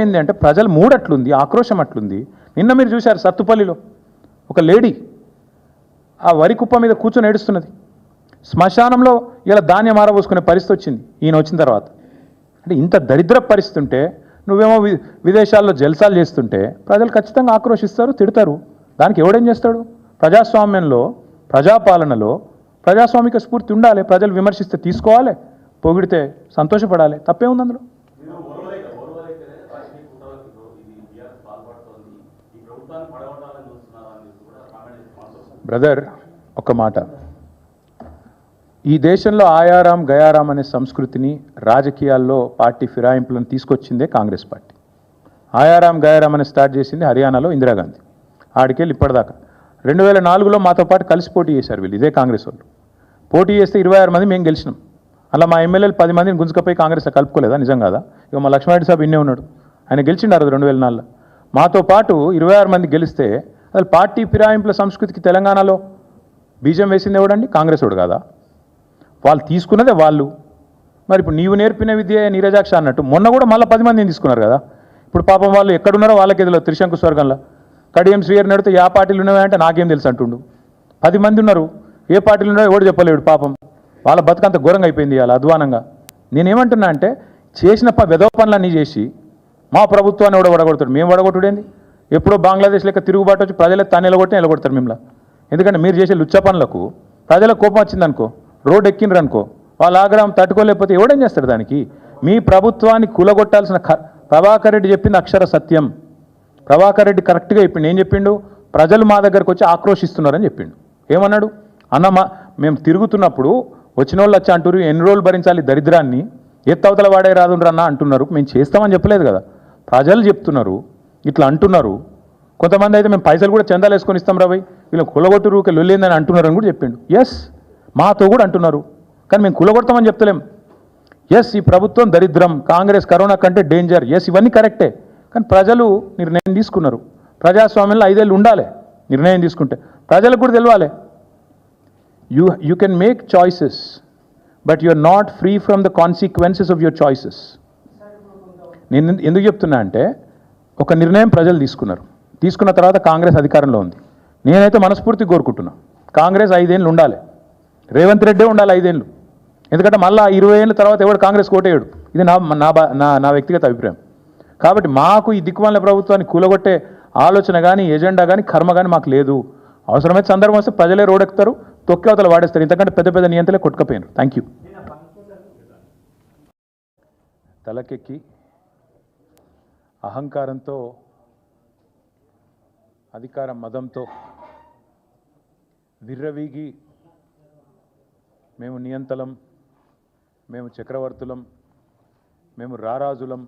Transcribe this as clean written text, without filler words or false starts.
ఏంది అంటే ప్రజల మూడ్ అట్లుంది, ఆక్రోశం అట్లుంది. నిన్న మీరు చూశారు సత్తుపల్లిలో ఒక లేడీ ఆ వరి కుప్ప మీద కూర్చొని ఏడుస్తున్నది. శ్మశానంలో ఇలా ధాన్యం ఆరబోసుకునే పరిస్థితి వచ్చింది ఈయన వచ్చిన తర్వాత. అంటే ఇంత దరిద్ర పరిస్థితి ఉంటే నువ్వేమో విదేశాల్లో జల్సాలు చేస్తుంటే ప్రజలు ఖచ్చితంగా ఆక్రోశిస్తారు, తిడతారు. దానికి ఎవడేం చేస్తాడు? ప్రజాస్వామ్యంలో, ప్రజాపాలనలో ప్రజాస్వామిక స్ఫూర్తి ఉండాలి. ప్రజలు విమర్శిస్తే తీసుకోవాలి, పొగిడితే సంతోషపడాలి. తప్పే ఉంది అందులో? బ్రదర్, ఒక మాట, ఈ దేశంలో ఆయారాం గయారాం అనే సంస్కృతిని రాజకీయాల్లో పార్టీ ఫిరాయింపులను తీసుకొచ్చిందే కాంగ్రెస్ పార్టీ. ఆయారాం గయారాం అని స్టార్ట్ చేసింది హర్యానాలో ఇందిరాగాంధీ. ఆడికెళ్ళి ఇప్పటిదాకా 2004లో మాతో పాటు కలిసి పోటీ చేశారు వీళ్ళు, ఇదే కాంగ్రెస్ వాళ్ళు. పోటీ చేస్తే 26 మంది మేము గెలిచినాం. అలా మా ఎమ్మెల్యేలు 10 మందిని గుంజుకపోయి కాంగ్రెస్లో కలుపుకోలేదా? నిజం కాదా? ఇక మా లక్ష్మారెడ్డి సాబ్ ఇన్నే ఉన్నాడు, ఆయన గెలిచిండారు 2004లో. మాతో పాటు 26 మంది గెలిస్తే అసలు పార్టీ ఫిరాయింపుల సంస్కృతికి తెలంగాణలో బీజం వేసింది ఎవడండి? కాంగ్రెస్ వాడు కాదా? వాళ్ళు తీసుకున్నదే వాళ్ళు. మరి ఇప్పుడు నీవు నేర్పిన విద్య నీరజాక్ష అన్నట్టు మొన్న కూడా మళ్ళీ 10 మందిని తీసుకున్నారు కదా. ఇప్పుడు పాపం వాళ్ళు ఎక్కడున్నారో వాళ్ళకి ఎదులో త్రిశంకు స్వర్గంలో. కడియం శ్రీయర్ నడితే ఏ పార్టీలు ఉన్నాయంటే నాకేం తెలుసు అంటుండు. 10 మంది ఉన్నారు, ఏ పార్టీలు ఉన్నాయో ఎవడు చెప్పలేడు. పాపం వాళ్ళ బతుకంత ఘోరంగా అయిపోయింది ఇవాళ, అధ్వానంగా. నేనేమంటున్నా అంటే చేసిన వెధవ పనులన్నీ చేసి మా ప్రభుత్వాన్ని ఎవడో వడగొడతాడు. మేము వడగొట్టుడేంది? ఎప్పుడో బంగ్లాదేశ్ లెక్క తిరుగుబాటు వచ్చి ప్రజలకు తాను నిలగొట్టి నిలగొడతారు మిమ్మల్ని. ఎందుకంటే మీరు చేసే లుచ్చ పనులకు ప్రజలకు కోపం వచ్చిందనుకో, రోడ్డు ఎక్కినరు అనుకో, వాళ్ళ ఆగ్రహం తట్టుకోలేకపోతే ఎవడేం చేస్తాడు దానికి? మీ ప్రభుత్వాన్ని కూలగొట్టాల్సిన ప్రభాకర్ రెడ్డి చెప్పింది అక్షర సత్యం. ప్రభాకర్ రెడ్డి కరెక్ట్గా చెప్పిండు. ఏం చెప్పిండు? ప్రజలు మా దగ్గరకు వచ్చి ఆక్రోషిస్తున్నారని చెప్పిండు. ఏమన్నాడు? మేము తిరుగుతున్నప్పుడు వచ్చిన వాళ్ళు వచ్చి అంటారు ఎన్ని రోజులు భరించాలి దరిద్రాన్ని, ఎత్తవతల వాడే రాదుండ్రన్నా అంటున్నారు. మేము చేస్తామని చెప్పలేదు కదా, ప్రజలు చెప్తున్నారు, ఇట్లా అంటున్నారు. కొంతమంది అయితే మేము పైసలు కూడా చందాలు వేసుకొని ఇస్తాం రాబోయ్, వీళ్ళు కులగొట్టురు లొల్లిందని అంటున్నారు అని కూడా చెప్పిండు. ఎస్, మాతో కూడా అంటున్నారు, కానీ మేము కులగొడతామని చెప్తలేం. ఎస్, ఈ ప్రభుత్వం దరిద్రం, కాంగ్రెస్ కరోనా కంటే డేంజర్, ఎస్ ఇవన్నీ కరెక్టే. కానీ ప్రజలు నిర్ణయం తీసుకున్నారు. ప్రజాస్వామ్యంలో 5 ఏళ్ళు ఉండాలి. నిర్ణయం తీసుకుంటే ప్రజలకు కూడా తెలవాలి. You can make choices, but you are not free from the consequences of your choices. నేను ఎందుకు చెప్తున్నా అంటే ఒక నిర్ణయం ప్రజలు తీసుకున్నారు, తీసుకున్న తర్వాత కాంగ్రెస్ అధికారంలో ఉంది. నేనైతే మనస్ఫూర్తిగా కోరుకుంటున్నా కాంగ్రెస్ 5 ఏళ్ళు ఉండాలి, రేవంత్ రెడ్డే ఉండాలి 5 ఏళ్ళు. ఎందుకంటే మళ్ళీ 20 ఏళ్ళ తర్వాత ఎవడు కాంగ్రెస్ కోటేయడు. ఇది నా వ్యక్తిగత అభిప్రాయం. కాబట్టి మాకు ఈ దిక్కుమాలిన ప్రభుత్వాన్ని కూలగొట్టే ఆలోచన కానీ, ఎజెండా కానీ, కర్మ కానీ మాకు లేదు. అవసరమైతే సందర్భం వస్తే ప్రజలే రోడెక్కుతారు, తొక్కి అవతల వాడేస్తారు. ఇంతకంటే పెద్ద పెద్ద నియంతలే కొట్టుకపోయినారు. Thank you. తలకెక్కి అహంకారంతో, అధికార మదంతో విర్రవీగి మేము నియంతలం, మేము చక్రవర్తులం, మేము రారాజులం,